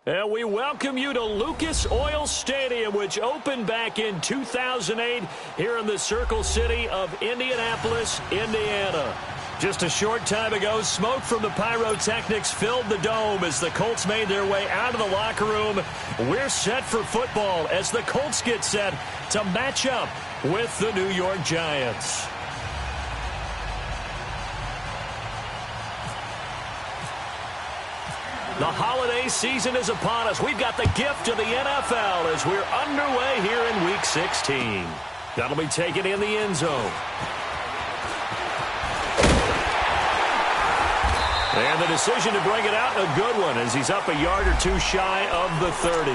And we welcome you to Lucas Oil Stadium, which opened back in 2008 here in the Circle City of Indianapolis, Indiana. Just a short time ago, smoke from the pyrotechnics filled the dome as the Colts made their way out of the locker room. We're set for football as the Colts get set to match up with the New York Giants. The holiday season is upon us. We've got the gift of the NFL as we're underway here in Week 16. That'll be taken in the end zone. And the decision to bring it out, a good one, as he's up a yard or two shy of the 30.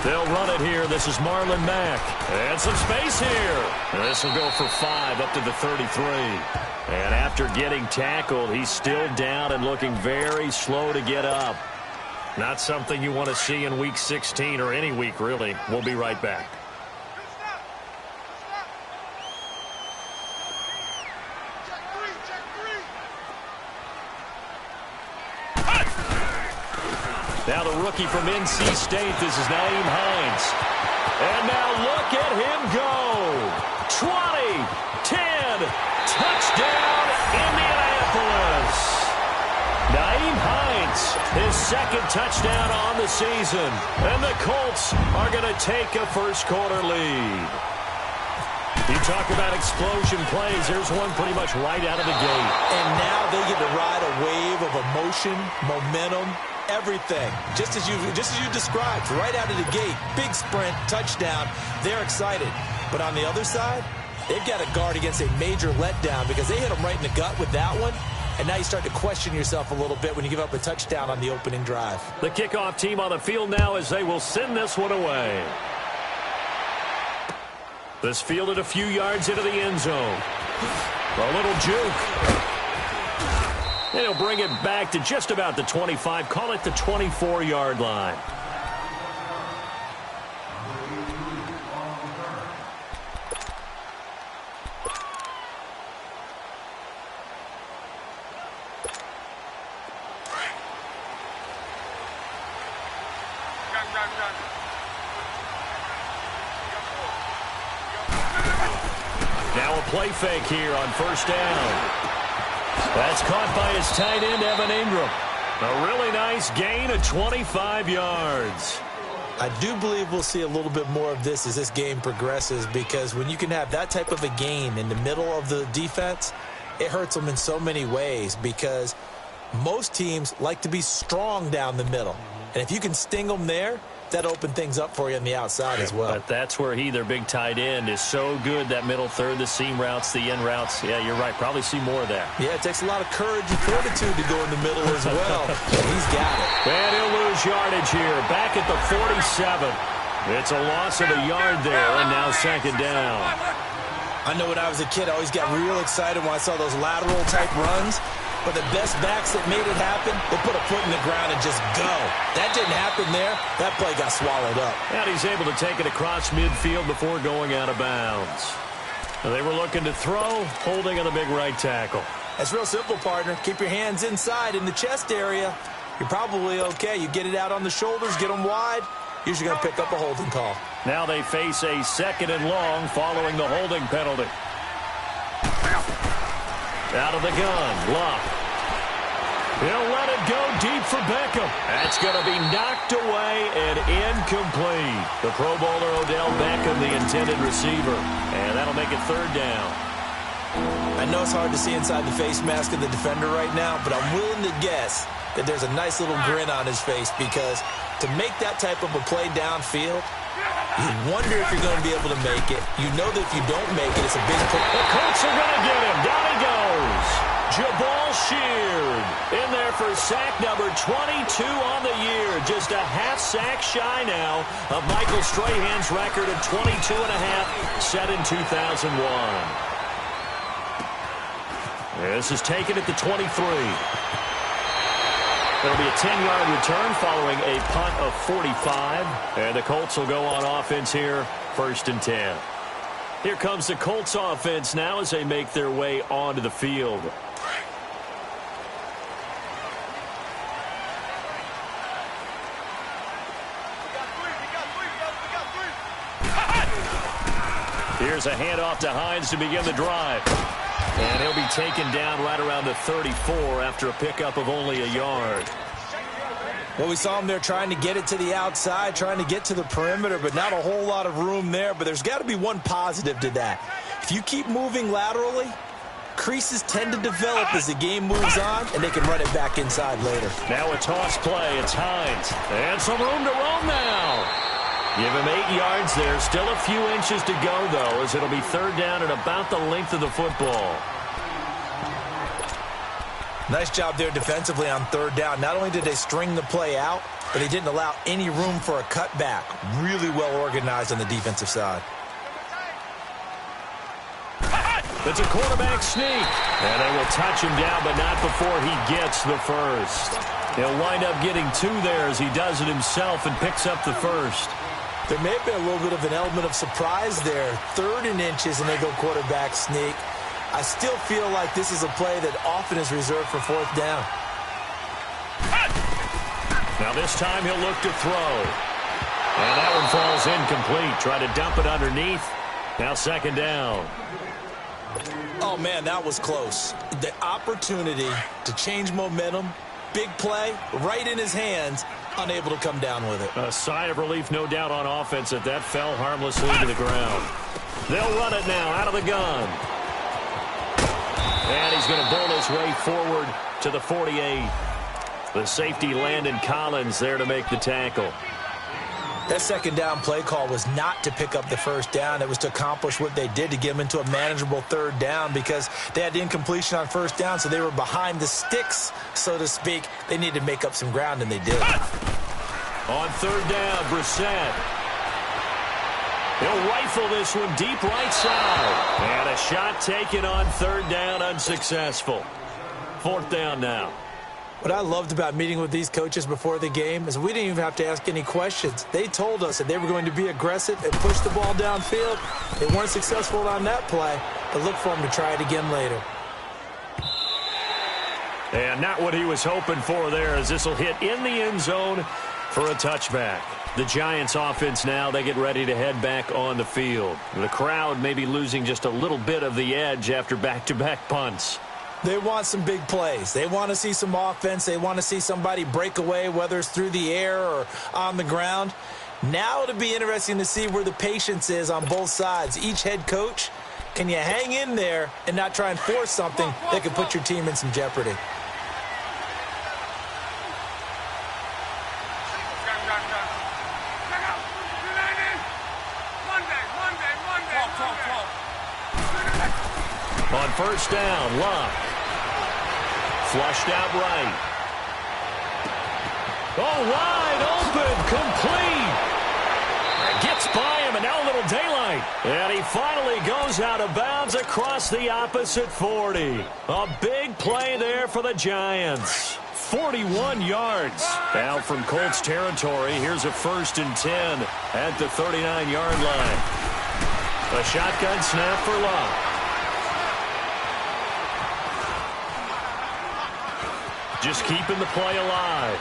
They'll run it here. This is Marlon Mack. And some space here. This will go for 5 up to the 33. And after getting tackled, he's still down and looking very slow to get up. Not something you want to see in Week 16 or any week, really. We'll be right back. Now the rookie from NC State, this is Nyheim Hines. And now look at him go. 20, 10, touchdown, Indianapolis. Nyheim Hines, his second touchdown on the season. And the Colts are going to take a first-quarter lead. You talk about explosion plays. There's one pretty much right out of the gate. And now they get to ride a wave of emotion, momentum, everything, just as you described, right out of the gate. Big sprint, touchdown. They're excited. But on the other side, they've got to guard against a major letdown because they hit them right in the gut with that one. And now you start to question yourself a little bit when you give up a touchdown on the opening drive. The kickoff team on the field now as they will send this one away. This fielded a few yards into the end zone. A little juke. And he'll bring it back to just about the 25. Call it the 24-yard line. Now a play fake here on first down. That's caught by his tight end, Evan Ingram. A really nice gain of 25 yards. I do believe we'll see a little bit more of this as this game progresses because when you can have that type of a gain in the middle of the defense, it hurts them in so many ways because most teams like to be strong down the middle. And if you can sting them there, that opened things up for you on the outside as well. But that's where their big tight end, is so good, that middle third, the seam routes, the in routes. Yeah, you're right. Probably see more of that. Yeah, it takes a lot of courage and fortitude to go in the middle as well. And he's got it. And he'll lose yardage here. Back at the 47. It's a loss of a yard there, and now second down. I know when I was a kid, I always got real excited when I saw those lateral-type runs. But the best backs that made it happen, they put a foot in the ground and just go. That didn't happen there. That play got swallowed up. And he's able to take it across midfield before going out of bounds. They were looking to throw, holding on the big right tackle. That's real simple, partner. Keep your hands inside in the chest area. You're probably okay. You get it out on the shoulders, get them wide. Usually going to pick up a holding call. Now they face a second and long following the holding penalty. Out of the gun, Luck. He'll let it go deep for Beckham. That's going to be knocked away and incomplete. The Pro Bowler Odell Beckham, the intended receiver. And that'll make it third down. I know it's hard to see inside the face mask of the defender right now, but I'm willing to guess that there's a nice little grin on his face because to make that type of a play downfield, you wonder if you're going to be able to make it. You know that if you don't make it, it's a big play. The Colts are going to get him. Down he goes. Jabal sheared. In there for sack number 22 on the year. Just a half sack shy now of Michael Strahan's record of 22 and a half set in 2001. This is taken at the 23. It'll be a 10-yard return following a punt of 45. And the Colts will go on offense here, 1st and 10. Here comes the Colts offense now as they make their way onto the field. Here's a handoff to Hines to begin the drive. And he'll be taken down right around the 34 after a pickup of only a yard. Well, we saw him there trying to get it to the outside, trying to get to the perimeter, but not a whole lot of room there. But there's got to be one positive to that. If you keep moving laterally, creases tend to develop as the game moves on, and they can run it back inside later. Now a toss play. It's Hines. And some room to roam now. Give him 8 yards there. Still a few inches to go, though, as it'll be 3rd down at about the length of the football. Nice job there defensively on 3rd down. Not only did they string the play out, but they didn't allow any room for a cutback. Really well organized on the defensive side. It's a quarterback sneak. And they will touch him down, but not before he gets the first. He'll wind up getting 2 there as he does it himself and picks up the first. There may have been a little bit of an element of surprise there. 3rd and inches, and they go quarterback sneak. I still feel like this is a play that often is reserved for 4th down. Now this time he'll look to throw. And that one falls incomplete. Try to dump it underneath. Now 2nd down. Oh, man, that was close. The opportunity to change momentum, big play, right in his hands, unable to come down with it. A sigh of relief, no doubt, on offense that fell harmlessly to the ground. They'll run it now out of the gun. And he's going to bull his way forward to the 48. The safety, Landon Collins, there to make the tackle. That 2nd down play call was not to pick up the 1st down. It was to accomplish what they did, to get them into a manageable 3rd down, because they had the incompletion on 1st down, so they were behind the sticks, so to speak. They needed to make up some ground, and they did. On 3rd down, Brissett. He'll rifle this one deep right side. And a shot taken on 3rd down, unsuccessful. 4th down now. What I loved about meeting with these coaches before the game is we didn't even have to ask any questions. They told us that they were going to be aggressive and push the ball downfield. They weren't successful on that play, but look for them to try it again later. And not what he was hoping for there, as this will hit in the end zone for a touchback. The Giants offense now, they get ready to head back on the field. The crowd may be losing just a little bit of the edge after back-to-back punts. They want some big plays. They want to see some offense. They want to see somebody break away, whether it's through the air or on the ground. Now it'll be interesting to see where the patience is on both sides. Each head coach, can you hang in there and not try and force something that could put your team in some jeopardy? On 1st down, Luck. Flushed out right. Oh, wide open, complete. Gets by him, and now a little daylight. And he finally goes out of bounds across the opposite 40. A big play there for the Giants. 41 yards. Now from Colts territory, here's a 1st and 10 at the 39-yard line. A shotgun snap for Luck. Just keeping the play alive.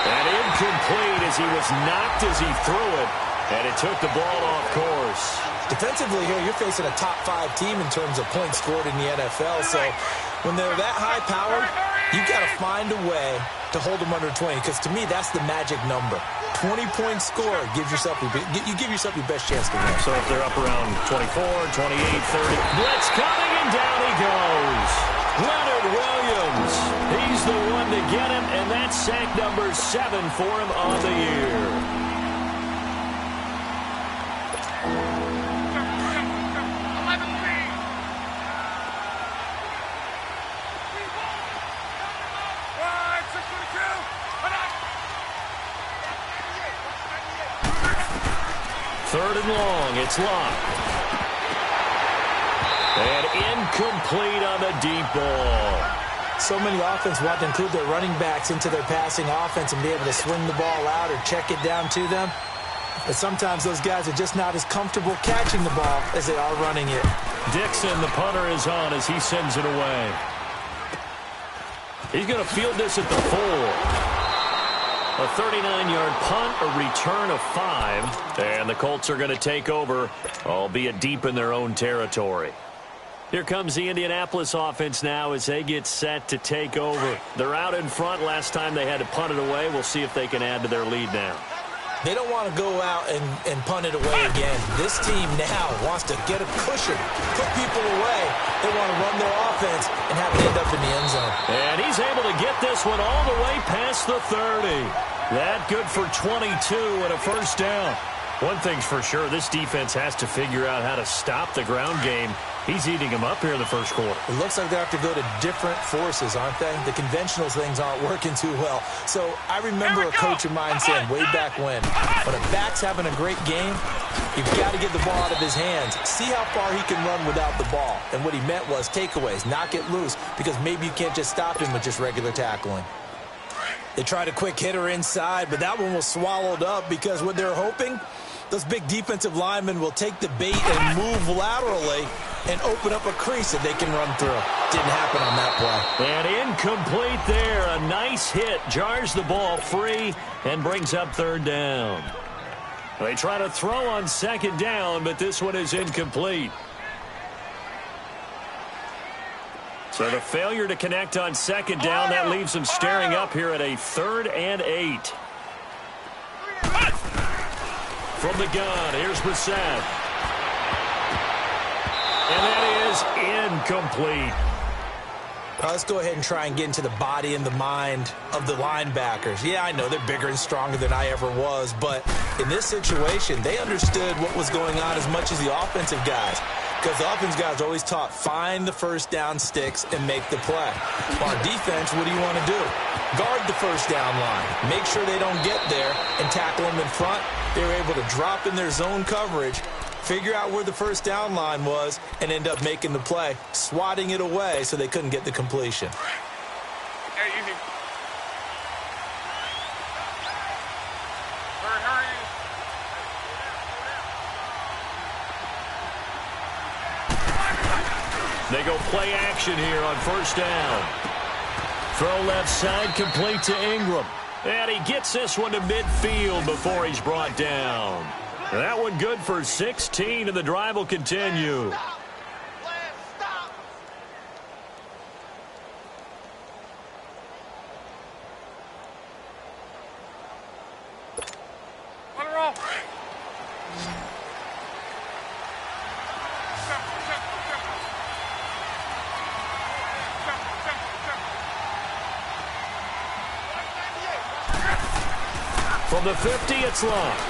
And incomplete as he was knocked as he threw it. And it took the ball off course. Defensively here, you're facing a top 5 team in terms of points scored in the NFL. So when they're that high powered, you've got to find a way to hold them under 20. Because to me, that's the magic number. 20-point score gives yourself you give yourself your best chance to win. So if they're up around 24, 28, 30. Blitz coming, and down he goes. Leonard Williams. He's the one to get him, and that's sack number 7 for him on the year. 3rd and long. It's locked. And incomplete on the deep ball. So many offenses want to include their running backs into their passing offense and be able to swing the ball out or check it down to them. But sometimes those guys are just not as comfortable catching the ball as they are running it. Dixon, the punter, is on as he sends it away. He's going to field this at the 4. A 39-yard punt, a return of 5. And the Colts are going to take over, albeit deep in their own territory. Here comes the Indianapolis offense now as they get set to take over. They're out in front. Last time they had to punt it away. We'll see if they can add to their lead now. They don't want to go out and punt it away again. This team now wants to get a cushion, put people away. They want to run their offense and have it end up in the end zone. And he's able to get this one all the way past the 30. That good for 22 and a first down. One thing's for sure, this defense has to figure out how to stop the ground game. He's eating them up here in the first quarter. It looks like they have to go to different forces, aren't they? The conventional things aren't working too well. So I remember a coach of mine saying way back when a back's having a great game, you've got to get the ball out of his hands. See how far he can run without the ball. And what he meant was takeaways, knock it loose, because maybe you can't just stop him with just regular tackling. They tried a quick hitter inside, but that one was swallowed up because what they're hoping, those big defensive linemen will take the bait and move laterally and open up a crease that they can run through. Didn't happen on that play. And incomplete there. A nice hit. Jars the ball free and brings up 3rd down. They try to throw on 2nd down, but this one is incomplete. So the failure to connect on 2nd down, that leaves them staring up here at a 3rd and 8. From the gun, here's Brissett. And that is incomplete. Let's go ahead and try and get into the body and the mind of the linebackers. Yeah, I know they're bigger and stronger than I ever was, but in this situation, they understood what was going on as much as the offensive guys. Because the offense guys are always taught, find the first down sticks and make the play. On defense, what do you want to do? Guard the first down line. Make sure they don't get there and tackle them in front. They were able to drop in their zone coverage, figure out where the first down line was, and end up making the play, swatting it away so they couldn't get the completion. Hey, easy. Hurry. They go play action here on 1st down. Throw left side, complete to Ingram. And he gets this one to midfield before he's brought down. That one good for 16, and the drive will continue. Let it roll. From the 50, it's locked.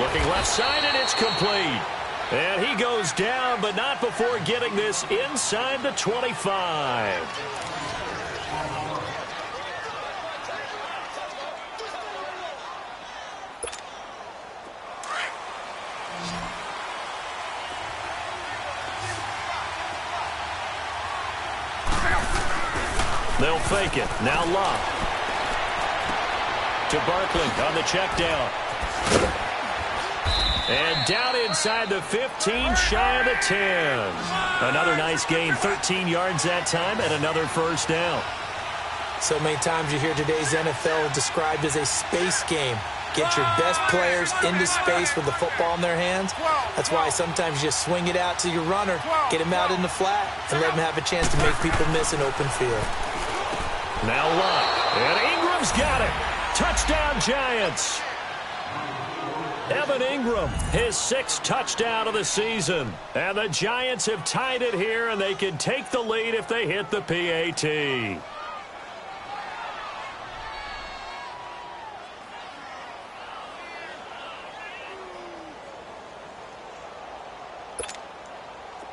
Looking left side, and it's complete. And he goes down, but not before getting this inside the 25. They'll fake it. Now locked. To Barkley on the check down. And down inside the 15, shy of the 10. Another nice gain, 13 yards that time, and another first down. So many times you hear today's NFL described as a space game. Get your best players into space with the football in their hands. That's why sometimes you just swing it out to your runner, get him out in the flat, and let him have a chance to make people miss an open field. Now locked, and Ingram's got it. Touchdown, Giants. Evan Ingram, his 6th touchdown of the season. And the Giants have tied it here, and they can take the lead if they hit the PAT.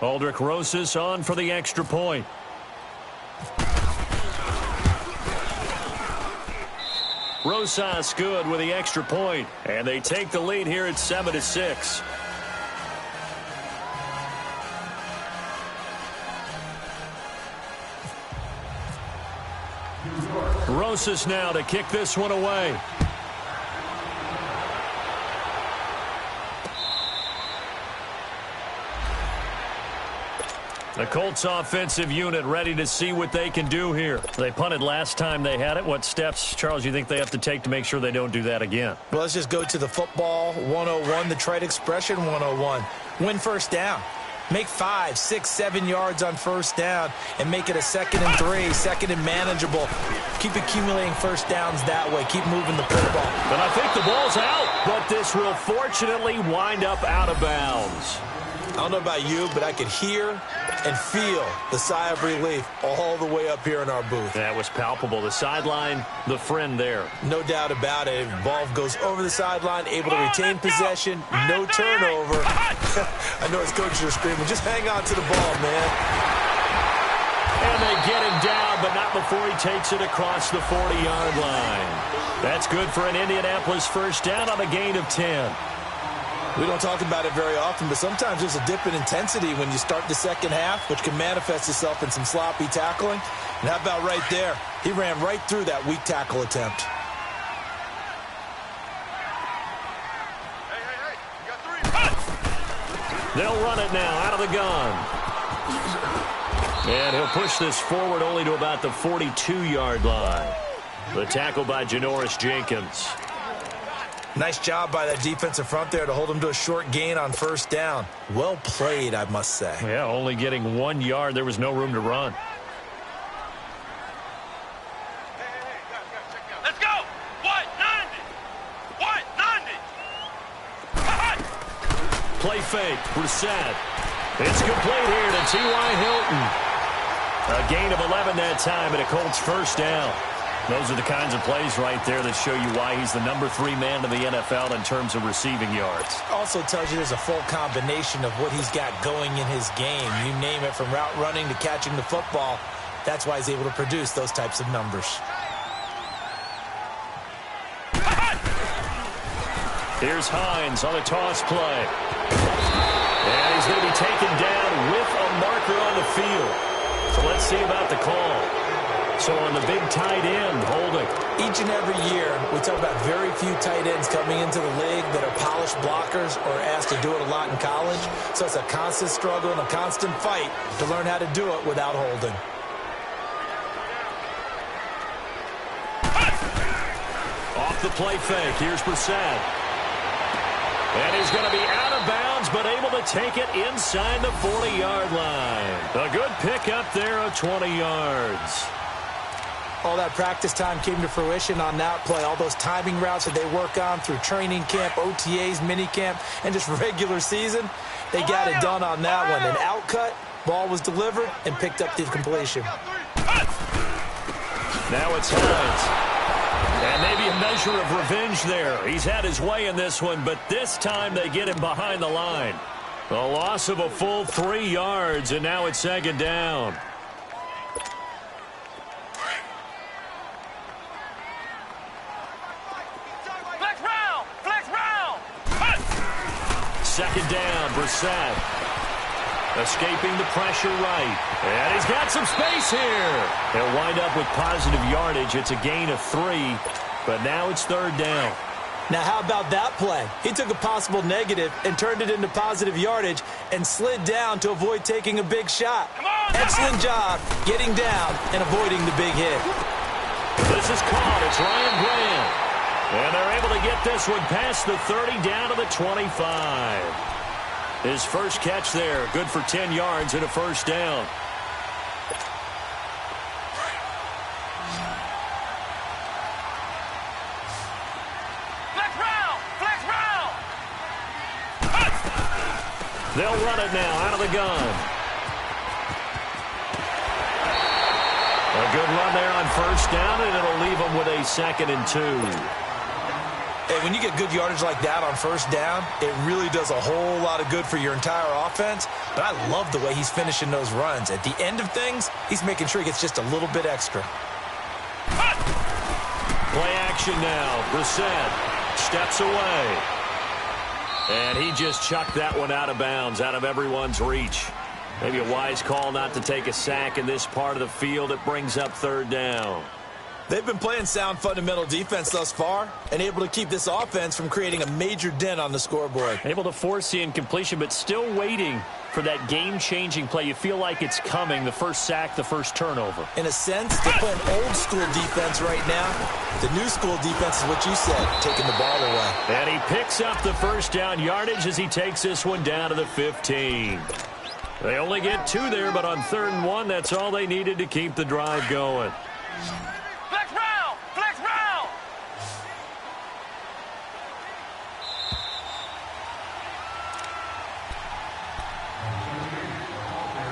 Aldrich Rosas on for the extra point. Rosas good with the extra point, and they take the lead here at 7-6. Rosas now to kick this one away. The Colts offensive unit ready to see what they can do here. They punted last time they had it. What steps, Charles, you think they have to take to make sure they don't do that again? Well, let's just go to the football 101, the trite expression 101. Win first down. Make 5, 6, 7 yards on first down and make it a 2nd and 3, 2nd and manageable. Keep accumulating first downs that way. Keep moving the football. But I think the ball's out, but this will fortunately wind up out of bounds. I don't know about you, but I could hear and feel the sigh of relief all the way up here in our booth. That was palpable. The sideline, the friend there. No doubt about it. Ball goes over the sideline, able to retain possession, no turnover. I know his coaches are screaming, just hang on to the ball, man. And they get him down, but not before he takes it across the 40-yard line. That's good for an Indianapolis first down on a gain of 10. We don't talk about it very often, but sometimes there's a dip in intensity when you start the second half, which can manifest itself in some sloppy tackling. And how about right there? He ran right through that weak tackle attempt. Hey, you got 3. They'll run it now out of the gun. And he'll push this forward only to about the 42-yard line. The tackle by Janoris Jenkins. Nice job by that defensive front there to hold him to a short gain on first down. Well played, I must say. Yeah, only getting 1 yard. There was no room to run. Hey, guys, check it out. Let's go! What? 90! Play fake. Brissett. It's complete here to T.Y. Hilton. A gain of 11 that time and a Colts first down. Those are the kinds of plays right there that show you why he's the number 3 man in the NFL in terms of receiving yards. Also tells you there's a full combination of what he's got going in his game. You name it, from route running to catching the football. That's why he's able to produce those types of numbers. Here's Hines on a toss play. And he's going to be taken down with a marker on the field. So let's see about the call. So on the big tight end, holding. Each and every year, we talk about very few tight ends coming into the league that are polished blockers or asked to do it a lot in college. So it's a constant struggle and a constant fight to learn how to do it without holding. Off the play fake, here's Brissett. And he's going to be out of bounds, but able to take it inside the 40-yard line. A good pickup there of 20 yards. All that practice time came to fruition on that play. All those timing routes that they work on through training camp, OTAs, minicamp, and just regular season, they got it done on that one. An outcut, ball was delivered, and picked up the completion. Now it's Hines. And maybe a measure of revenge there. He's had his way in this one, but this time they get him behind the line. A loss of a full 3 yards, and now it's second down. Second down, Brissett. Escaping the pressure right. And he's got some space here. He'll wind up with positive yardage. It's a gain of 3, but now it's third down. Now, how about that play? He took a possible negative and turned it into positive yardage and slid down to avoid taking a big shot. Excellent job getting down and avoiding the big hit. This is caught. It's Ryan Grant. And they're able to get this one past the 30 down to the 25. His first catch there, good for 10 yards and a first down. Flex round! They'll run it now out of the gun. A good run there on first down, and it'll leave them with a 2nd and 2. Hey, when you get good yardage like that on first down, it really does a whole lot of good for your entire offense. But I love the way he's finishing those runs. At the end of things, he's making sure he gets just a little bit extra. Play action now. Brissett steps away. And he just chucked that one out of bounds, out of everyone's reach. Maybe a wise call not to take a sack in this part of the field. It brings up third down. They've been playing sound fundamental defense thus far and able to keep this offense from creating a major dent on the scoreboard. Able to force the incompletion, but still waiting for that game-changing play. You feel like it's coming, the first sack, the first turnover. In a sense, they're playing old-school defense right now. The new-school defense is what you said, taking the ball away. And he picks up the first down yardage as he takes this one down to the 15. They only get 2 there, but on 3rd and 1, that's all they needed to keep the drive going. Flex round! Flex round!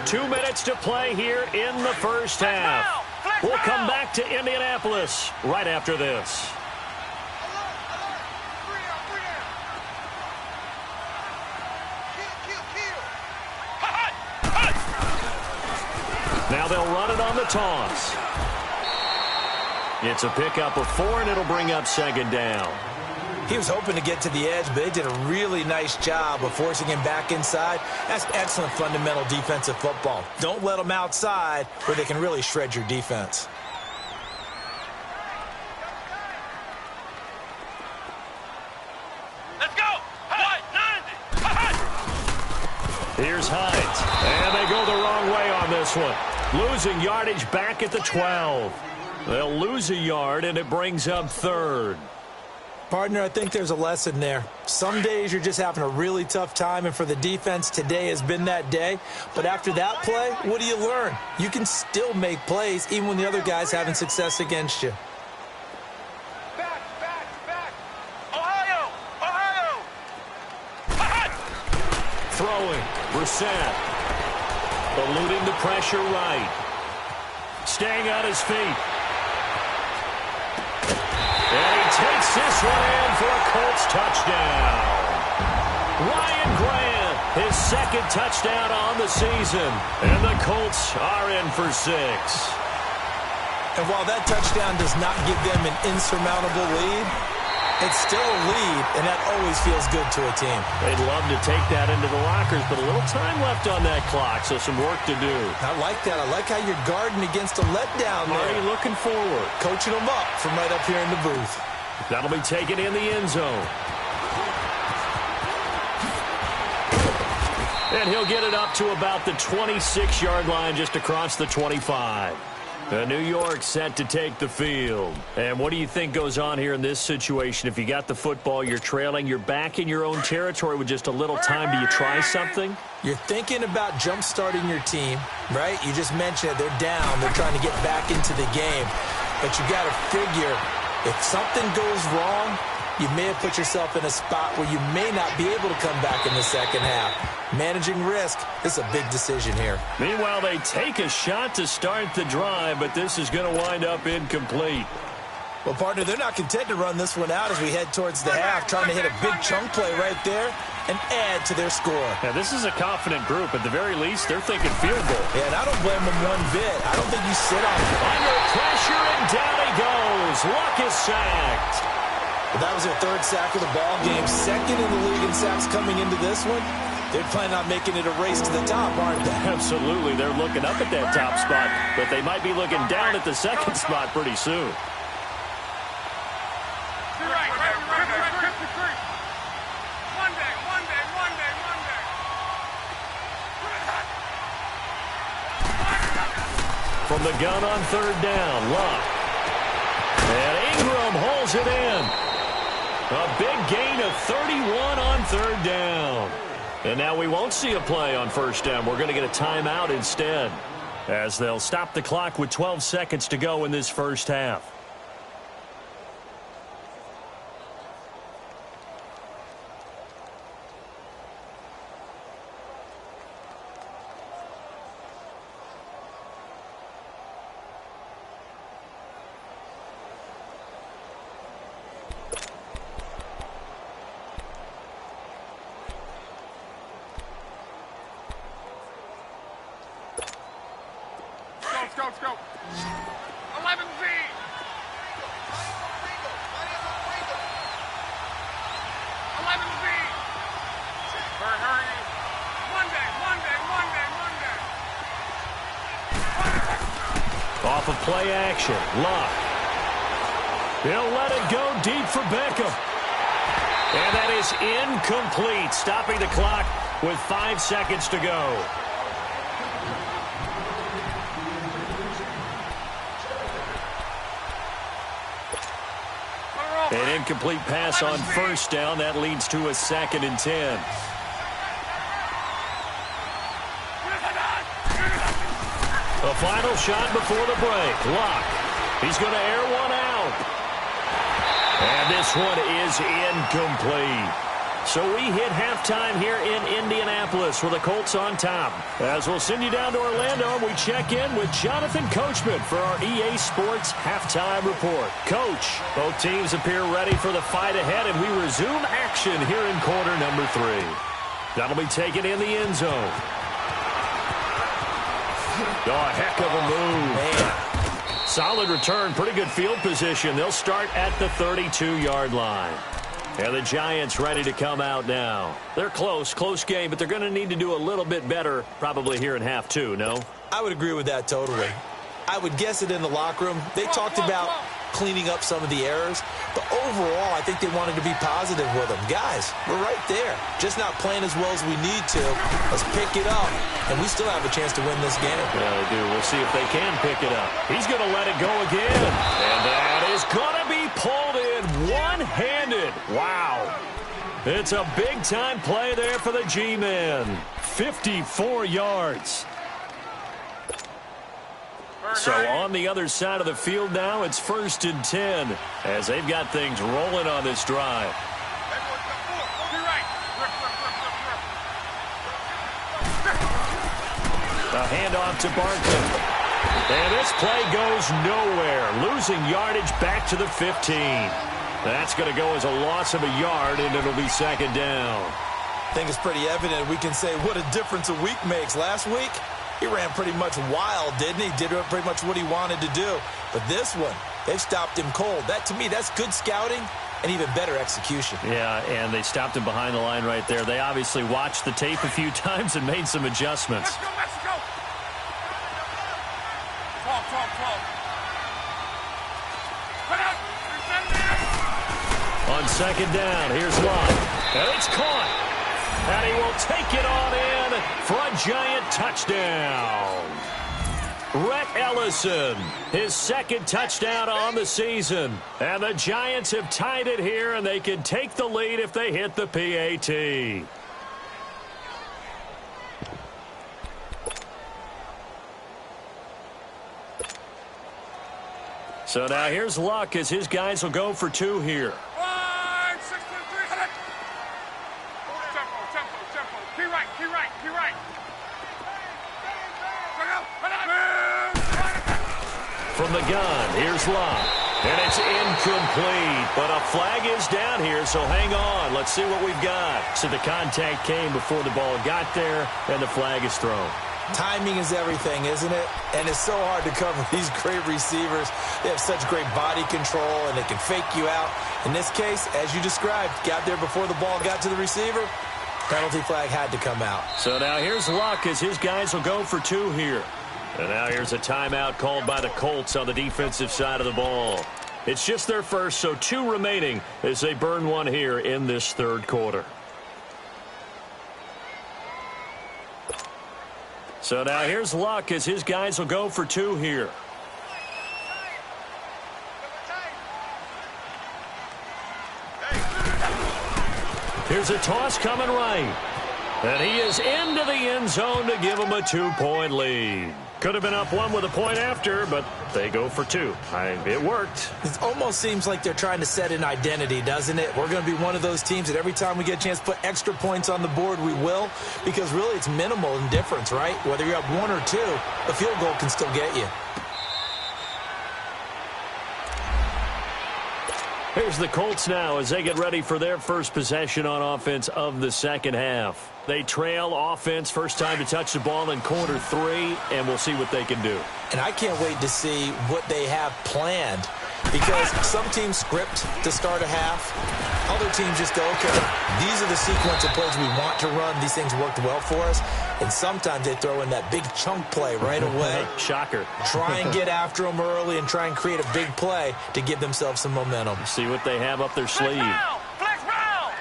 2 minutes to play here in the first half. We'll come back to Indianapolis right after this. Now they'll run it on the toss. It's a pickup of 4, and it'll bring up 2nd down. He was hoping to get to the edge, but they did a really nice job of forcing him back inside. That's excellent fundamental defensive football. Don't let them outside where they can really shred your defense. Let's go! Here's Hines, and they go the wrong way on this one. Losing yardage back at the 12. They'll lose a yard, and it brings up 3rd. Partner, I think there's a lesson there. Some days you're just having a really tough time, and for the defense, today has been that day. But after that play, what do you learn? You can still make plays even when the other guy's having success against you. Back! Ohio! Throwing, Brissett. Eluding the pressure right. Staying on his feet. And he takes this one in for a Colts touchdown. Ryan Grant, his 2nd touchdown on the season. And the Colts are in for 6. And while that touchdown does not give them an insurmountable lead, it's still a lead, and that always feels good to a team. They'd love to take that into the lockers, but a little time left on that clock, so some work to do. I like that. I like how you're guarding against a letdown there. Already looking forward. Coaching them up from right up here in the booth. That'll be taken in the end zone. And he'll get it up to about the 26-yard line, just across the 25. New York set to take the field. And what do you think goes on here in this situation? If you got the football, you're trailing, you're back in your own territory with just a little time. Do you try something? You're thinking about jump-starting your team, right? You just mentioned it. They're down. They're trying to get back into the game. But you got to figure, if something goes wrong, you may have put yourself in a spot where you may not be able to come back in the second half. Managing risk is a big decision here. Meanwhile, they take a shot to start the drive, but this is going to wind up incomplete. Well, partner, they're not content to run this one out as we head towards the half, trying to hit a big chunk play right there and add to their score. Now, this is a confident group. At the very least, they're thinking field goal. Yeah, and I don't blame them one bit. I don't think you sit on it. Under pressure, and down he goes. Luck is sacked. Well, that was their 3rd sack of the ball game. 2nd in the league in sacks coming into this one. They're planning on making it a race to the top, aren't they? Absolutely. They're looking up at that top spot, but they might be looking down at the 2nd spot pretty soon. From the gun on 3rd down, Luck. And Ingram holds it in. A big gain of 31 on 3rd down. And now we won't see a play on 1st down. We're going to get a timeout instead, as they'll stop the clock with 12 seconds to go in this first half. Let's go. 11Z. Off of play action, Luck. He'll let it go deep for Beckham. And that is incomplete, stopping the clock with 5 seconds to go. An incomplete pass on first down. That leads to a 2nd and 10. A final shot before the break. Luck. He's going to air one out. And this one is incomplete. So we hit halftime here in Indianapolis with the Colts on top. As we'll send you down to Orlando, and we check in with Jonathan Coachman for our EA Sports Halftime Report. Coach, both teams appear ready for the fight ahead, and we resume action here in quarter number 3. That'll be taken in the end zone. Oh, a heck of a move. Man. Solid return, pretty good field position. They'll start at the 32-yard line. And the Giants ready to come out now. They're close game, but they're going to need to do a little bit better probably here in half 2, no? I would agree with that totally. I would guess it in the locker room. They talked about cleaning up some of the errors, but overall, I think they wanted to be positive with them. Guys, we're right there. Just not playing as well as we need to. Let's pick it up, and we still have a chance to win this game. Yeah, they do. We'll see if they can pick it up. He's going to let it go again, and that is going to be pulled in one-handed. Wow. It's a big-time play there for the G-men. 54 yards. So on the other side of the field now, it's 1st and 10 as they've got things rolling on this drive. A handoff to Barkley. And this play goes nowhere. Losing yardage back to the 15. That's going to go as a loss of a yard, and it'll be 2nd down. I think it's pretty evident. We can say what a difference a week makes. Last week, he ran pretty much wild, didn't he? Did pretty much what he wanted to do. But this one, they've stopped him cold. That, to me, that's good scouting and even better execution. Yeah, and they stopped him behind the line right there. They obviously watched the tape a few times and made some adjustments. Let's go, Mexico! 12. Put out! On 2nd down, here's Love. And it's caught. And he will take it on in for a Giant touchdown. Rhett Ellison, his 2nd touchdown on the season. And the Giants have tied it here, and they can take the lead if they hit the PAT. So now here's Luck as his guys will go for 2 here. Key right. From the gun, here's Luck. And it's incomplete, but a flag is down here, so hang on. Let's see what we've got. So the contact came before the ball got there, and the flag is thrown. Timing is everything, isn't it? And it's so hard to cover these great receivers. They have such great body control, and they can fake you out. In this case, as you described, got there before the ball got to the receiver. Penalty flag had to come out. So now here's Luck as his guys will go for 2 here. And now here's a timeout called by the Colts on the defensive side of the ball. It's just their first, so 2 remaining as they burn one here in this 3rd quarter. So now here's Luck as his guys will go for 2 here. Here's a toss coming right. And he is into the end zone to give him a 2-point lead. Could have been up 1 with a point after, but they go for 2. It worked. It almost seems like they're trying to set an identity, doesn't it? We're going to be one of those teams that every time we get a chance to put extra points on the board, we will. Because really it's minimal in difference, right? Whether you're up 1 or 2, a field goal can still get you. Here's the Colts now as they get ready for their first possession on offense of the 2nd half. They trail offense, first time to touch the ball in quarter 3, and we'll see what they can do. And I can't wait to see what they have planned. because some teams script to start a half. Other teams just go, okay, these are the sequence of plays we want to run. These things worked well for us. And sometimes they throw in that big chunk play right away. Shocker. Try and get after them early and try and create a big play to give themselves some momentum. See what they have up their sleeve. Flex round.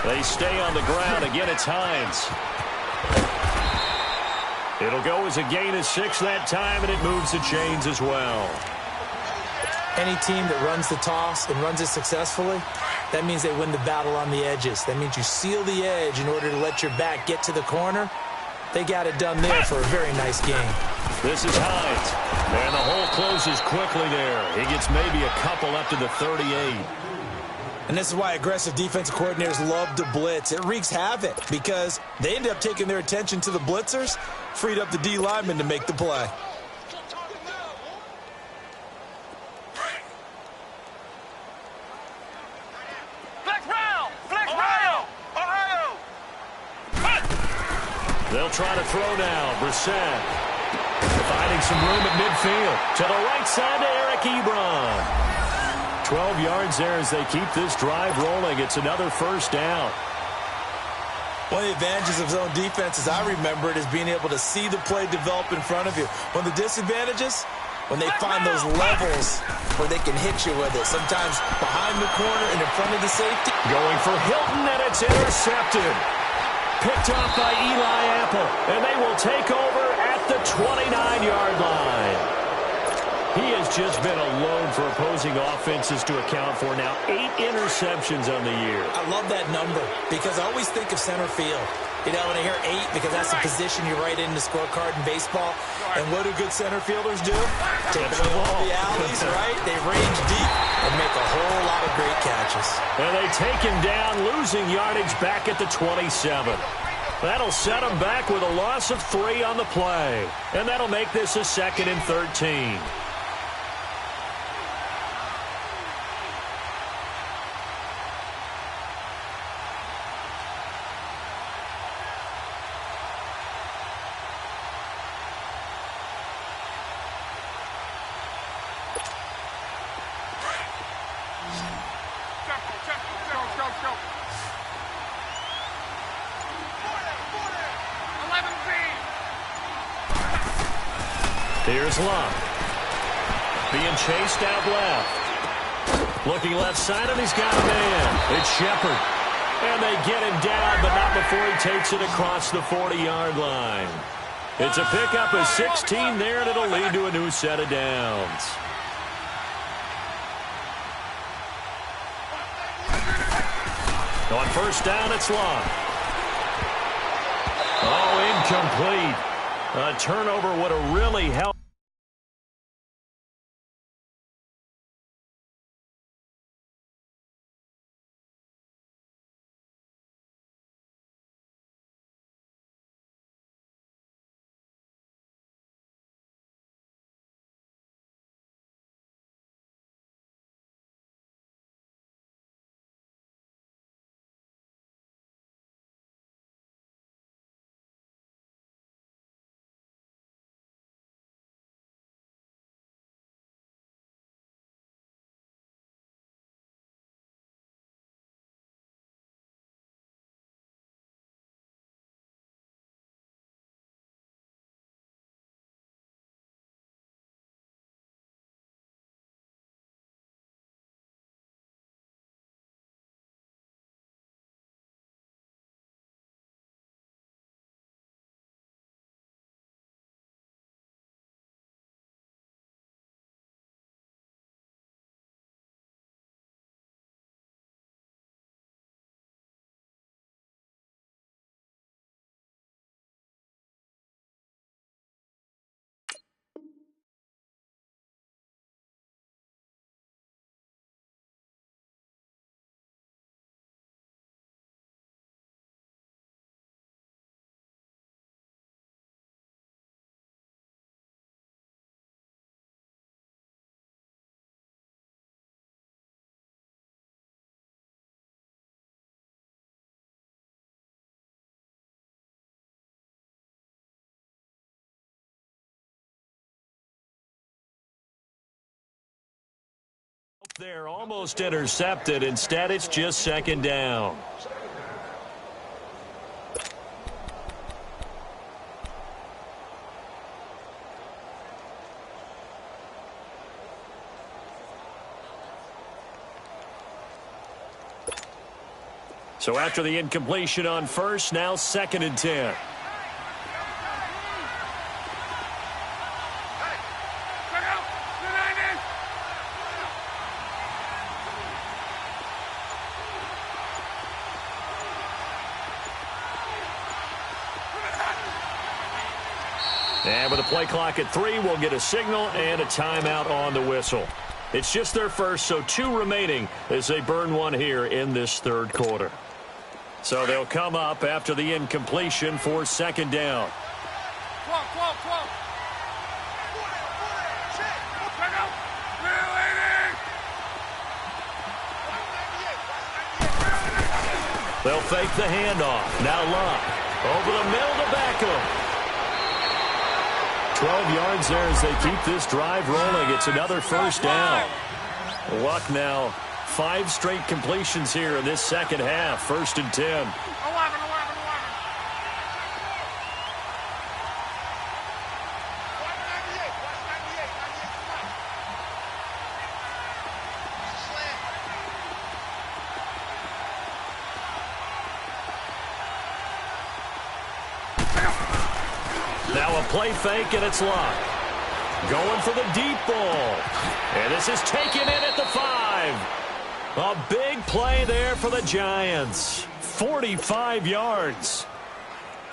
They stay on the ground. Again, it's Hines. It'll go as a gain of 6 that time, and it moves the chains as well. Any team that runs the toss and runs it successfully, that means they win the battle on the edges. That means you seal the edge in order to let your back get to the corner. They got it done there for a very nice game. This is Hines, and the hole closes quickly there. He gets maybe a couple up to the 38. And this is why aggressive defensive coordinators love to blitz. It wreaks havoc because they end up taking their attention to the blitzers, freed up the D lineman to make the play. They'll try to throw now. Brissett finding some room at midfield. To the right side to Eric Ebron. 12 yards there as they keep this drive rolling. It's another first down. One of the advantages of zone defense, as I remember it, is being able to see the play develop in front of you. One of the disadvantages, when they find those levels where they can hit you with it. Sometimes behind the corner and in front of the safety. Going for Hilton, and it's intercepted. Picked off by Eli Apple, and they will take over at the 29-yard line. He has just been a load for opposing offenses to account for now. 8 interceptions on the year. I love that number because I always think of center field. You know, when I hear 8, because that's the position you write in the scorecard in baseball. And what do good center fielders do? Take the ball the alleys, right? They range deep and make a whole lot of great catches. And they take him down, losing yardage back at the 27. That'll set him back with a loss of 3 on the play. And that'll make this a 2nd and 13. Here's Love. Being chased out left. Looking left side, and he's got a man. It's Shepard. And they get him down, but not before he takes it across the 40-yard line. It's a pickup of 16 there, and it'll lead to a new set of downs. On first down, it's Love. Oh, incomplete. A turnover would have really helped. There, almost intercepted. Instead, it's just second down. So after the incompletion on first, now 2nd and 10. And with a play clock at 3, we'll get a signal and a timeout on the whistle. It's just their first, so 2 remaining as they burn one here in this 3rd quarter. So they'll come up after the incompletion for 2nd down. They'll fake the handoff. Now Luck over the middle to Beckham. 12 yards there as they keep this drive rolling. It's another first down. Luck now 5 straight completions here in this second half. 1st and 10. Now a play fake, and it's Luck. Going for the deep ball. And this is taken in at the 5. A big play there for the Giants. 45 yards.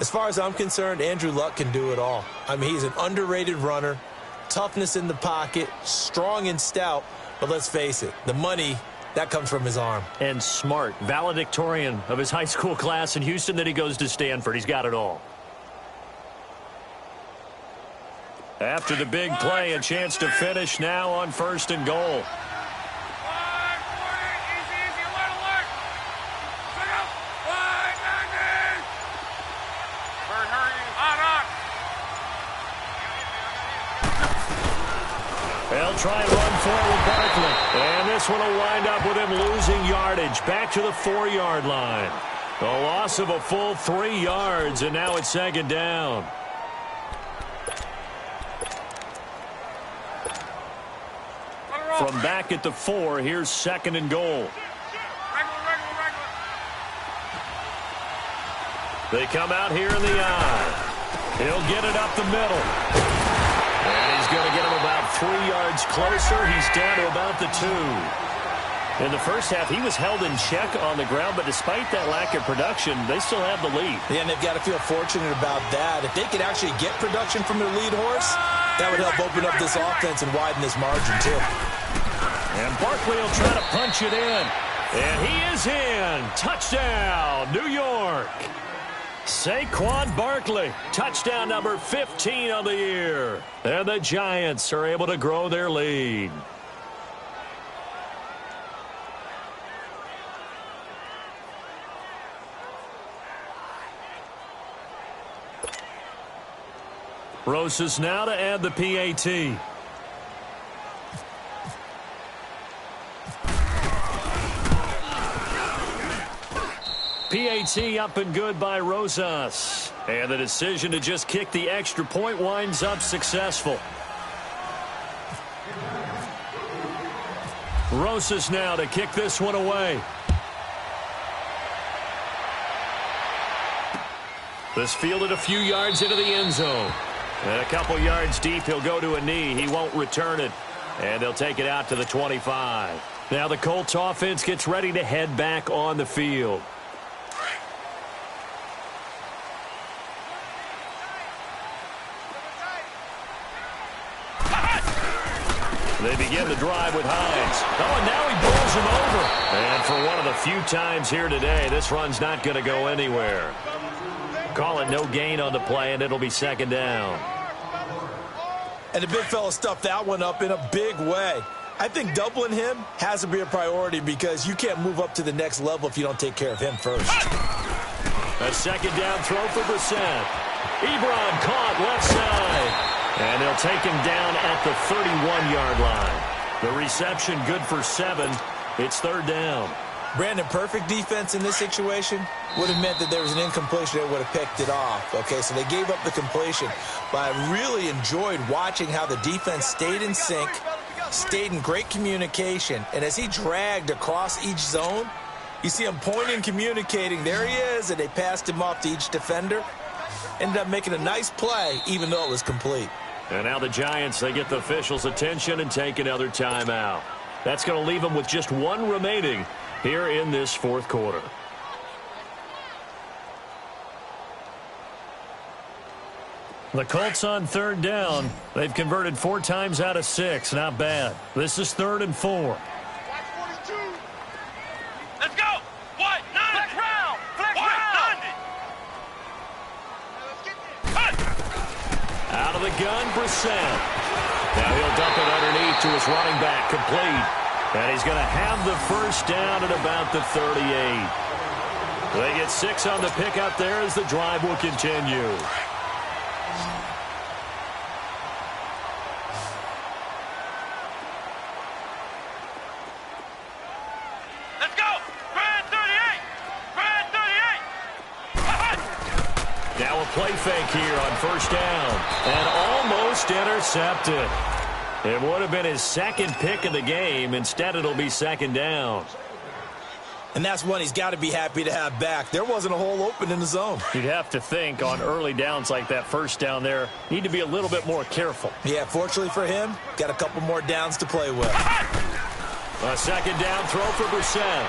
As far as I'm concerned, Andrew Luck can do it all. I mean, he's an underrated runner, toughness in the pocket, strong and stout. But let's face it, the money, that comes from his arm. And smart, valedictorian of his high school class in Houston. Then he goes to Stanford. He's got it all. After the big play, a chance to finish now on 1st and goal. They'll try and run forward Barkley. And this one will wind up with him losing yardage back to the 4-yard line. The loss of a full 3 yards, and now it's 2nd down. From back at the 4, here's 2nd and goal. They come out here in the eye. He'll get it up the middle. And he's going to get him about 3 yards closer. He's down to about the 2. In the first half, he was held in check on the ground, but despite that lack of production, they still have the lead. Yeah, and they've got to feel fortunate about that. If they could actually get production from their lead horse, that would help open up this offense and widen this margin, too. And Barkley will try to punch it in. And he is in. Touchdown, New York. Saquon Barkley, touchdown number 15 of the year. And the Giants are able to grow their lead. Rosas now to add the PAT. PAT up and good by Rosas. And the decision to just kick the extra point winds up successful. Rosas now to kick this one away. This fielded a few yards into the end zone. And a couple yards deep, he'll go to a knee. He won't return it. And they'll take it out to the 25. Now the Colts offense gets ready to head back on the field. They begin the drive with Hines. Oh, and now he bowls him over. And for one of the few times here today, this run's not going to go anywhere. Call it no gain on the play, and it'll be 2nd down. And the big fella stuffed that one up in a big way. I think doubling him has to be a priority because you can't move up to the next level if you don't take care of him first. A 2nd down throw for Brissett. Ebron caught left side. And they'll take him down at the 31-yard line. The reception good for 7. It's third down. Brandon, perfect defense in this situation would have meant that there was an incompletion that would have picked it off. Okay, so they gave up the completion. But I really enjoyed watching how the defense stayed in sync, stayed in great communication. And as he dragged across each zone, you see him pointing, communicating. There he is, and they passed him off to each defender. Ended up making a nice play, even though it was complete. And now the Giants, they get the officials' attention and take another timeout. That's going to leave them with just 1 remaining here in this fourth quarter. The Colts on third down. They've converted 4 times out of 6. Not bad. This is 3rd and 4. Let's go. What? 90. Flex round. Flex round. 90. Out of the gun, Brissett. Now he'll dump it underneath to his running back, complete. And he's going to have the first down at about the 38. They get 6 on the pickup there as the drive will continue. Let's go. Brand 38. Brand 38. Now a play fake here on first down. And almost intercepted. It would have been his second pick of the game. Instead, it'll be second down. And that's one he's got to be happy to have back. There wasn't a hole open in the zone. You'd have to think on early downs like that first down there, need to be a little bit more careful. Yeah, fortunately for him, got a couple more downs to play with. A second down throw for Brissett.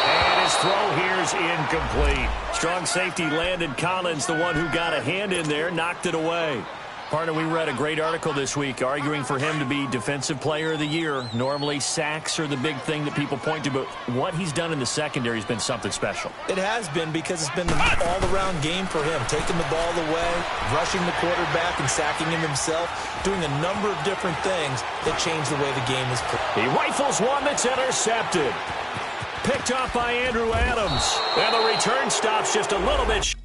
And his throw here is incomplete. Strong safety Landon Collins, the one who got a hand in there, knocked it away. Partner, we read a great article this week arguing for him to be Defensive Player of the Year. Normally, sacks are the big thing that people point to, but what he's done in the secondary has been something special. It has been because it's been an all-around game for him, taking the ball away, rushing the quarterback and sacking him himself, doing a number of different things that change the way the game is played. He rifles one that's intercepted. Picked off by Andrew Adams. And the return stops just a little bit short.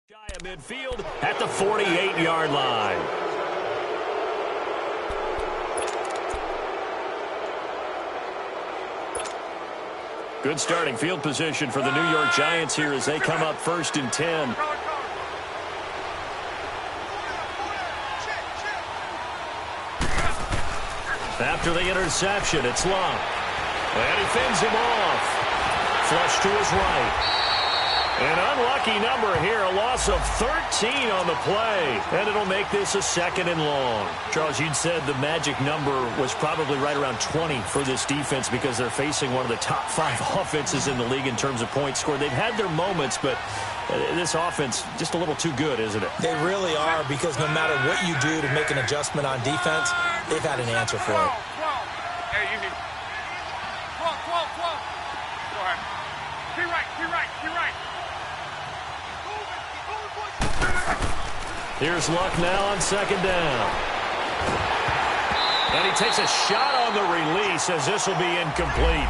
Shy of midfield at the 48-yard line. Good starting field position for the New York Giants here as they come up 1st and 10. After the interception, it's Locke. And he fends him off. Flush to his right. An unlucky number here, a loss of 13 on the play. And it'll make this a 2nd and long. Charles, you'd said the magic number was probably right around 20 for this defense because they're facing one of the top 5 offenses in the league in terms of points scored. They've had their moments, but this offense just a little too good, isn't it? They really are, because no matter what you do to make an adjustment on defense, they've had an answer for it. Hey, you need. Whoa. Go ahead. Be right. Here's Luck now on 2nd down. And he takes a shot on the release as this will be incomplete.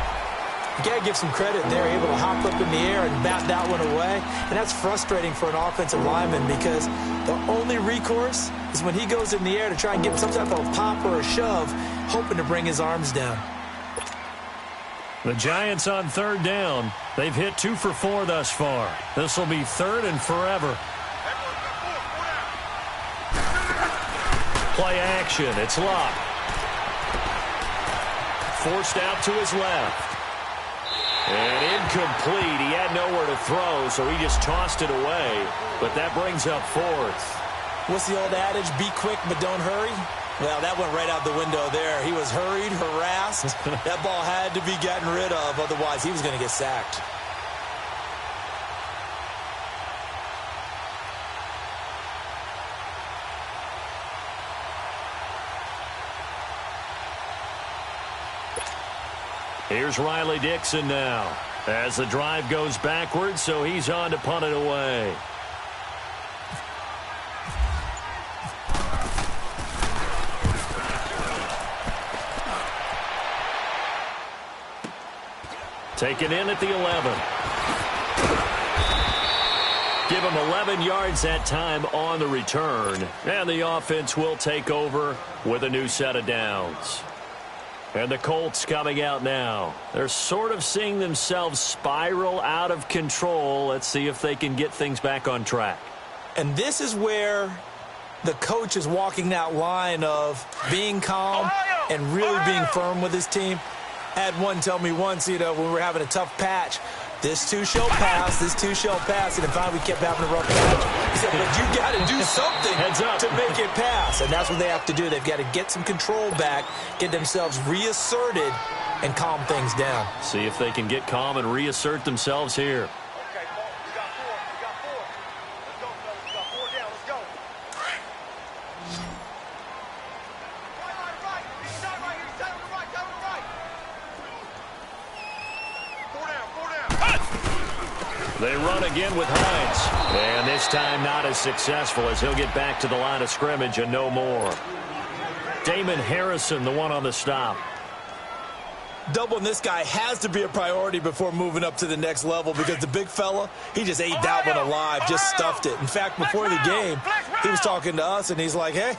You got to give some credit. They're able to hop up in the air and bat that one away. And that's frustrating for an offensive lineman because the only recourse is when he goes in the air to try and get some type of pop or a shove, hoping to bring his arms down. The Giants on 3rd down. They've hit 2 for 4 thus far. This will be 3rd and forever. Play action. It's Locke. Forced out to his left. And incomplete. He had nowhere to throw, so he just tossed it away. But that brings up 4th. What's the old adage? Be quick, but don't hurry. Well, that went right out the window there. He was hurried, harassed. That ball had to be gotten rid of. Otherwise, he was going to get sacked. Here's Riley Dixon now as the drive goes backwards, so he's on to punt it away. Taken in at the 11. Give him 11 yards that time on the return. And the offense will take over with a new set of downs. And the Colts coming out now. They're sort of seeing themselves spiral out of control. Let's see if they can get things back on track. And this is where the coach is walking that line of being calm and really being firm with his team. Had one tell me once, when we were having a tough patch, this too shall pass, this too shall pass. And finally we kept having a rough patch. He said, but you got to do something to make it pass. And that's what they have to do. They've got to get some control back, get themselves reasserted, and calm things down. See if they can get calm and reassert themselves here. They run again with Hines. And this time not as successful as he'll get back to the line of scrimmage and no more. Damon Harrison, the one on the stop. Doubling this guy has to be a priority before moving up to the next level because the big fella, he just ate that one alive, just stuffed it. In fact, before the game, he was talking to us, and he's like, hey,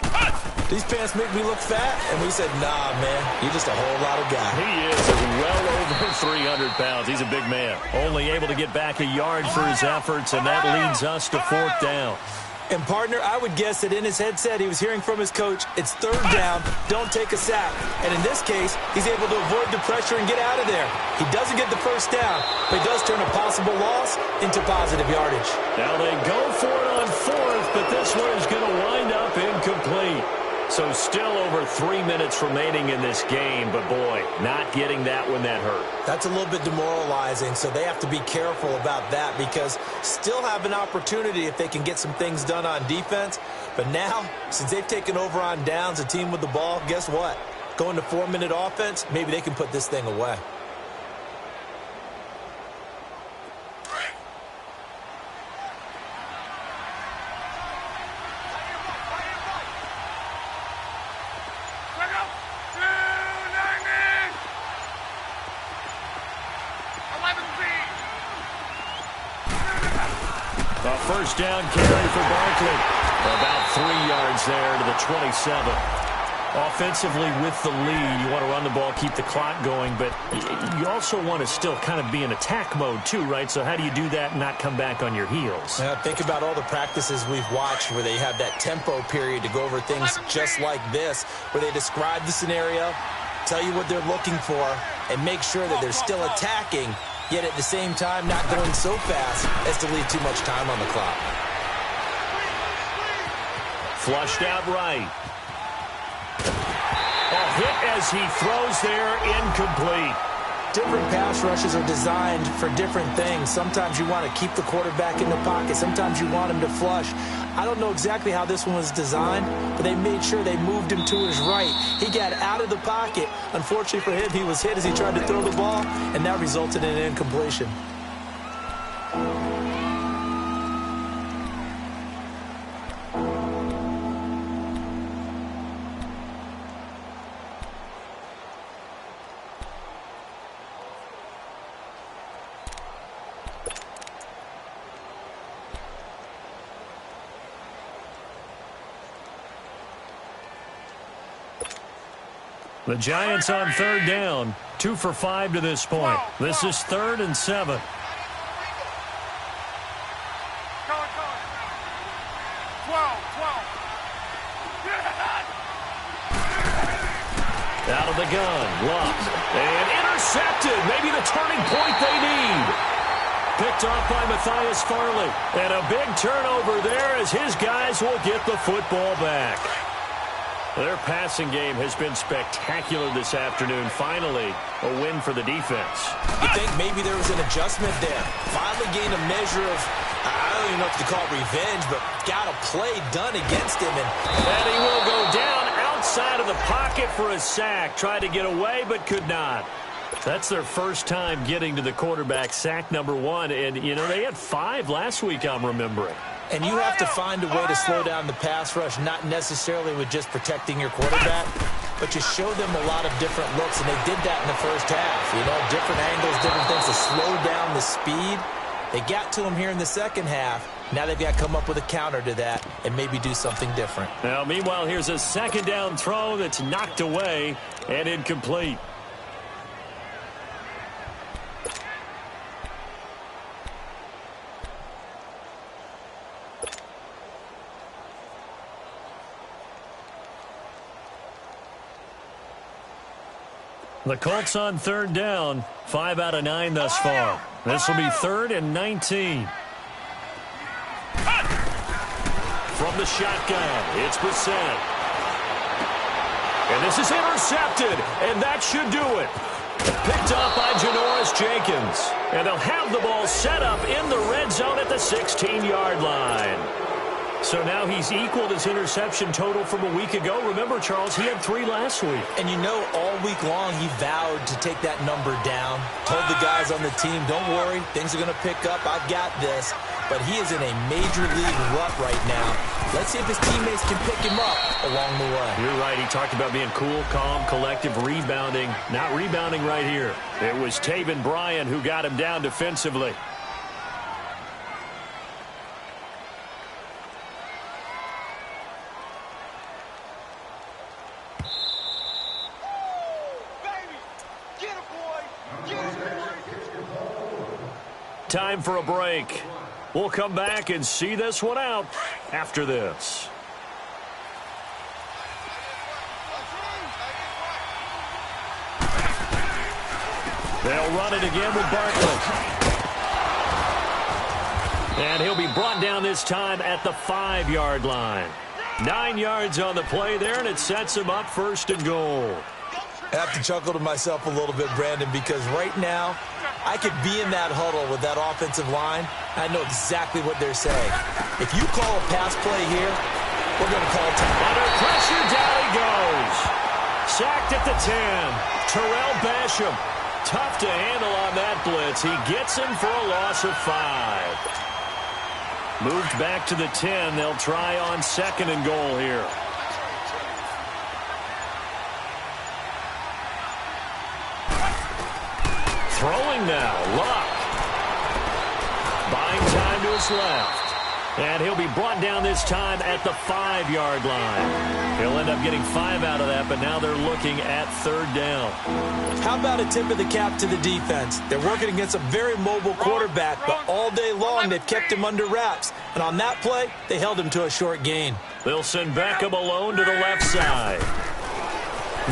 these pants make me look fat. And we said, nah, man, you're just a whole lot of guy. He is well over 300 pounds. He's a big man. Only able to get back a yard for his efforts, and that leads us to fourth down. And, partner, I would guess that in his headset he was hearing from his coach, it's third down, don't take a sack. And in this case, he's able to avoid the pressure and get out of there. He doesn't get the first down, but he does turn a possible loss into positive yardage. Now they go for it on fourth, but this one is going to wind up incomplete. So still over 3 minutes remaining in this game, but boy, not getting that when that hurt. That's a little bit demoralizing, so they have to be careful about that because still have an opportunity if they can get some things done on defense. But now, since they've taken over on downs, a team with the ball, guess what? Going to 4-minute offense, maybe they can put this thing away. First down carry for Barkley. About 3 yards there to the 27. Offensively with the lead, you want to run the ball, keep the clock going, but you also want to still kind of be in attack mode too, right? So how do you do that and not come back on your heels? Now, think about all the practices we've watched where they have that tempo period to go over things just like this, where they describe the scenario, tell you what they're looking for, and make sure that they're still attacking, yet at the same time not going so fast as to leave too much time on the clock. Flushed out right. A hit as he throws there, incomplete. Different pass rushes are designed for different things. Sometimes you want to keep the quarterback in the pocket. Sometimes you want him to flush. I don't know exactly how this one was designed, but they made sure they moved him to his right. He got out of the pocket. Unfortunately for him, he was hit as he tried to throw the ball, and that resulted in an incompletion. The Giants on third down, 2 for 5 to this point. This is 3rd and 7. Out of the gun, Luck, and intercepted. Maybe the turning point they need. Picked off by Matthias Farley. And a big turnover there as his guys will get the football back. Their passing game has been spectacular this afternoon. Finally, a win for the defense. You think maybe there was an adjustment there. Finally gained a measure of, I don't even know if to call it revenge, but got a play done against him. And he will go down outside of the pocket for a sack. Tried to get away, but could not. That's their first time getting to the quarterback, sack number 1. And, they had 5 last week, I'm remembering. And you have to find a way to slow down the pass rush, not necessarily with just protecting your quarterback. but you show them a lot of different looks, and they did that in the first half. You know, different angles, different things to slow down the speed. They got to him here in the second half. Now they've got to come up with a counter to that and maybe do something different. Now, meanwhile, here's a second down throw that's knocked away and incomplete. The Colts on third down, 5 out of 9 thus far. This will be 3rd and 19. From the shotgun, it's Brissett. And this is intercepted, and that should do it. Picked up by Janoris Jenkins. And they'll have the ball set up in the red zone at the 16-yard line. So now he's equaled his interception total from a week ago. Remember, Charles, he had 3 last week. And you know, all week long he vowed to take that number down. Told the guys on the team, don't worry, things are going to pick up. I've got this. But he is in a major league rut right now. Let's see if his teammates can pick him up along the way. You're right. He talked about being cool, calm, collective, rebounding. Not rebounding right here. It was Taven Bryan who got him down defensively. Time for a break. We'll come back and see this one out after this. They'll run it again with Barkley. And he'll be brought down this time at the 5-yard line. 9 yards on the play there, and it sets him up 1st and goal. I have to chuckle to myself a little bit, Brandon, because right now I could be in that huddle with that offensive line. I know exactly what they're saying. If you call a pass play here, we're going to call time. Under pressure, down he goes. Sacked at the 10. Terrell Basham. Tough to handle on that blitz. He gets him for a loss of 5. Moved back to the 10. They'll try on 2nd and goal here. Throwing now, Luck. Buying time to his left. And he'll be brought down this time at the 5-yard line. He'll end up getting 5 out of that, but now they're looking at 3rd down. How about a tip of the cap to the defense? They're working against a very mobile quarterback, but all day long they've kept him under wraps. And on that play, they held him to a short gain. They'll send Beckham alone to the left side.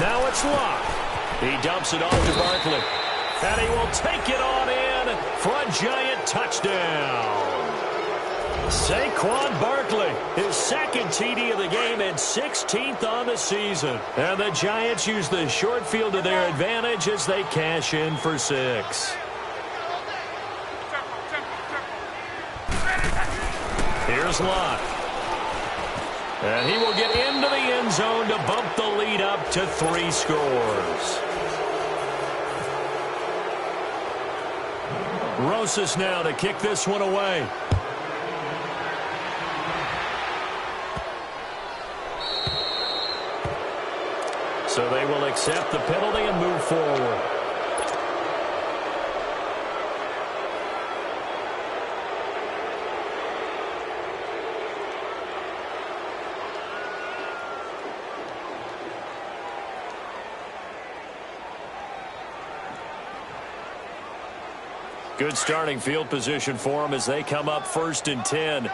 Now it's Luck. He dumps it off to Barkley. And he will take it on in for a giant touchdown. Saquon Barkley, his 2nd TD of the game and 16th on the season. And the Giants use the short field to their advantage as they cash in for 6. Here's Luck. And he will get into the end zone to bump the lead up to 3 scores. Rosas now to kick this one away. So they will accept the penalty and move forward. Good starting field position for them as they come up 1st and 10.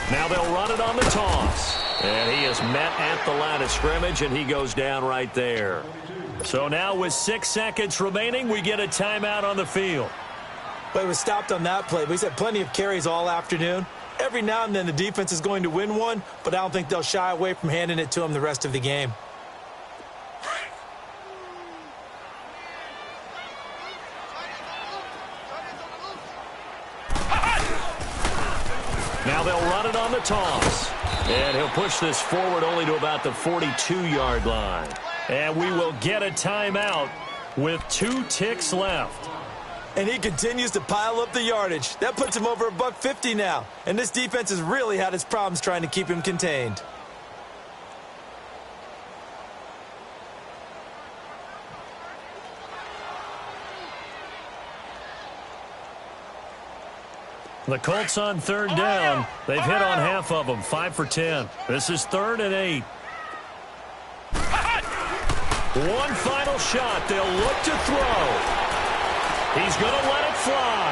Now they'll run it on the toss. And he is met at the line of scrimmage, and he goes down right there. So now with 6 seconds remaining, we get a timeout on the field. But it was stopped on that play. We've had plenty of carries all afternoon. Every now and then the defense is going to win one, but I don't think they'll shy away from handing it to him the rest of the game. Now they'll run it on the toss. And he'll push this forward only to about the 42-yard line. And we will get a timeout with 2 ticks left. And he continues to pile up the yardage. That puts him over $150 now. And this defense has really had its problems trying to keep him contained. The Colts on third down. They've hit on half of them, 5 for 10. This is 3rd and 8. One final shot. They'll look to throw. He's going to let it fly.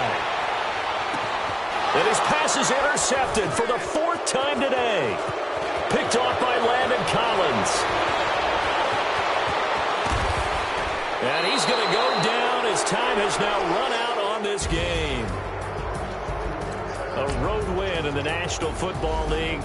And his pass is intercepted for the 4th time today. Picked off by Landon Collins. And he's going to go down. His time has now run out on this game. A road win in the National Football League.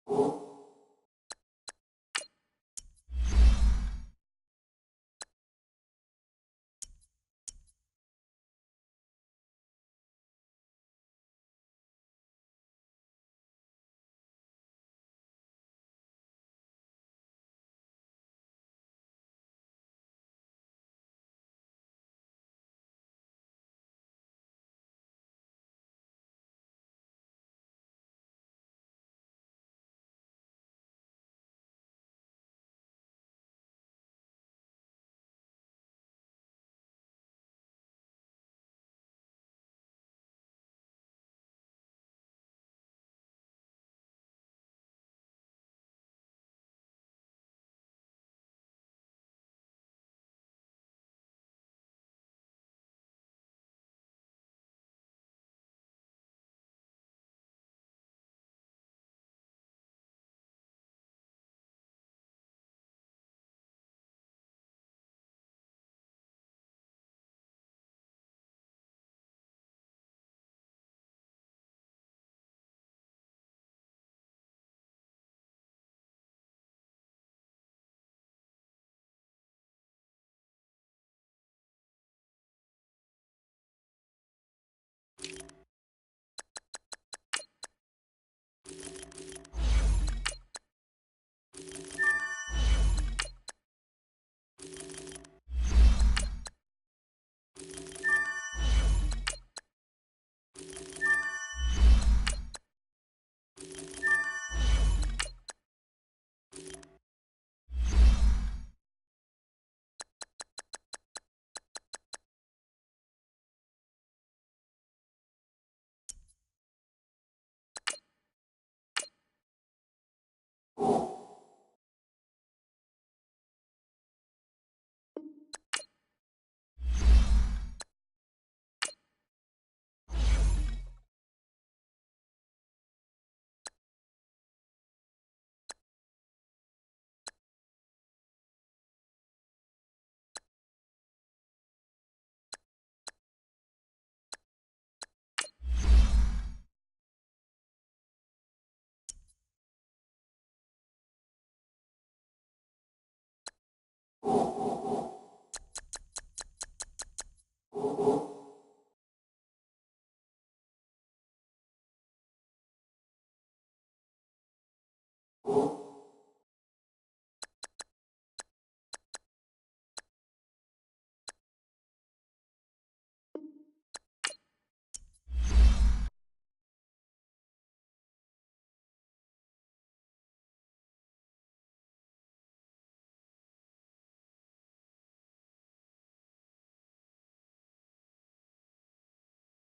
you